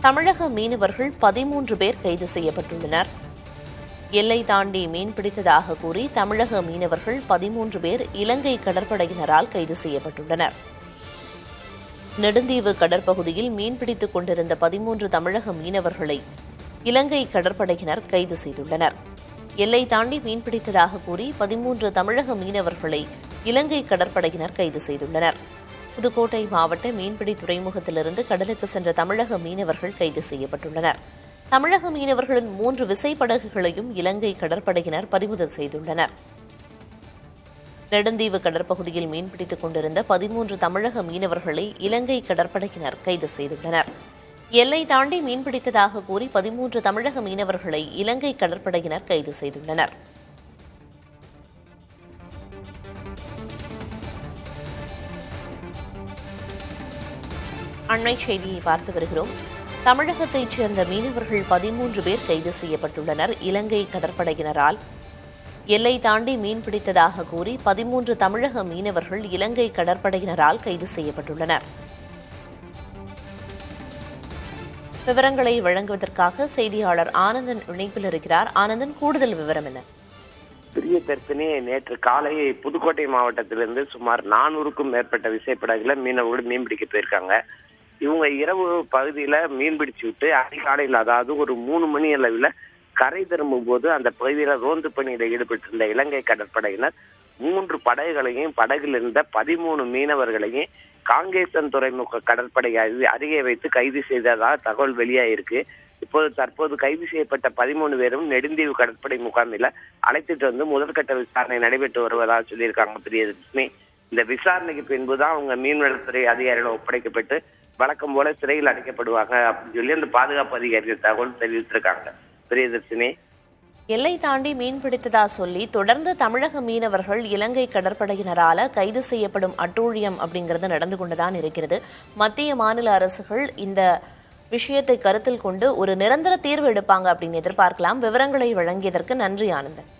தமிழக மீனவர்கள் 13 பேர் கைது செய்யப்பட்டுள்ளனர். எல்லை தாண்டி மீன்பிடித்ததாக கூறி தமிழக மீனவர்கள் 13 பேர் இலங்கை கடற்படையினரால் கைது செய்யப்பட்டுள்ளனர். நெடுந்தீவு கடற்பகுதியில் மீன்பிடித்துக் கொண்டிருந்த 13 தமிழக மீனவர்களை இலங்கை கடற்படையினர் கைது செய்துள்ளனர். எல்லை தாண்டி மீன்பிடித்ததாக கூறி 13 தமிழக மீனவர்களை இலங்கை கடற்படையினர் கைது செய்துள்ளனர். புதுக்கோட்டை மாவட்ட மீன்பிடி துறைமுகத்திலிருந்து கடலுக்கு சென்ற தமிழக மீனவர்கள் கைது செய்யப்பட்டுள்ளனர். தமிழக மீனவர்களின் 3 விசைப்படகுகளையும் இலங்கை கடற்படையினர் பறிமுதல் செய்துள்ளனர். நெடுந்தீவு கடற்பகுதியில் மீன்பிடித்துக் கொண்டிருந்த 13 தமிழக மீனவர்களை இலங்கை கடற்படையினர் கைது செய்துள்ளனர். எல்லை தாண்டி மீன்பிடித்ததாக கூறி 13 தமிழக மீனவர்களை இலங்கை கடற்படையினர் கைது செய்துள்ளனர். அண்மை செய்தியை பார்த்து வருகிறோம். தமிழகத்தைச் சேர்ந்த மீனவர்கள் 13 பேர் கைது செய்யப்பட்டுள்ளனர். இலங்கை கடற்படையினரால் எல்லை தாண்டி மீன்பிடித்ததாக கூறி 13 தமிழக மீனவர்கள் இலங்கை கடற்படையினரால் கைது செய்யப்பட்டுள்ளனர். விவரங்களை வழங்குவதற்காக செய்தியாளர் ஆனந்தன் இணைப்பில் இருக்கிறார். ஆனந்தன், கூடுதல் விவரம் என்ன? பிரியதர்ஷினி, நேற்று காலை புதுக்கோட்டை மாவட்டத்திலிருந்து சுமார் 400க்கும் மேற்பட்ட விசைப்படகுல மீனவர்கள் மீன்பிடிக்க போயிருக்காங்க. இவங்க இரவு பகுதியில மீன்பிடிச்சு விட்டு அதிகாலையில், அதாவது ஒரு 3 மணி அளவில் கரை திரும்பும் போது அந்த பகுதியில ரோந்து பணியில ஈடுபட்டிருந்த இலங்கை கடற்படையினர் 3 படகுகளையும் படகில் இருந்த 13 மீனவர்களையும் காங்கேசன் துறைமுக கடற்படை அருகே வைத்து கைது செய்ததாக தகவல் வெளியாயிருக்கு. தற்போது கைது செய்யப்பட்ட 13 பேரும் நெடுந்தீவு கடற்படை முகாமில அழைத்துட்டு வந்து முதற்கட்ட விசாரணை நடைபெற்று வருவதாக சொல்லியிருக்காங்க. பிரியதர்ஷினி, இந்த விசாரணைக்கு பின்புதான் அவங்க மீன்வளத்துறை அதிகாரிகள் ஒப்படைக்கப்பட்டு வழக்கம் போல சிறையில் அடைக்கப்படுவாங்க அப்படின்னு சொல்லி அந்த பாதுகாப்பு அதிகாரிகள் தகவல் தெரிவித்திருக்காங்க. பிரியதர்ஷினி, எல்லை தாண்டி மீன்பிடித்ததா சொல்லி தொடர்ந்து தமிழக மீனவர்கள் இலங்கை கடற்படையினரால கைது செய்யப்படும் அட்டூழியம் அப்படிங்கிறது நடந்து கொண்டுதான் இருக்கிறது. மத்திய மாநில அரசுகள் இந்த விஷயத்தை கருத்தில் கொண்டு ஒரு நிரந்தர தீர்வு எடுப்பாங்க அப்படின்னு எதிர்பார்க்கலாம். விவரங்களை வழங்கியதற்கு நன்றி ஆனந்தன்.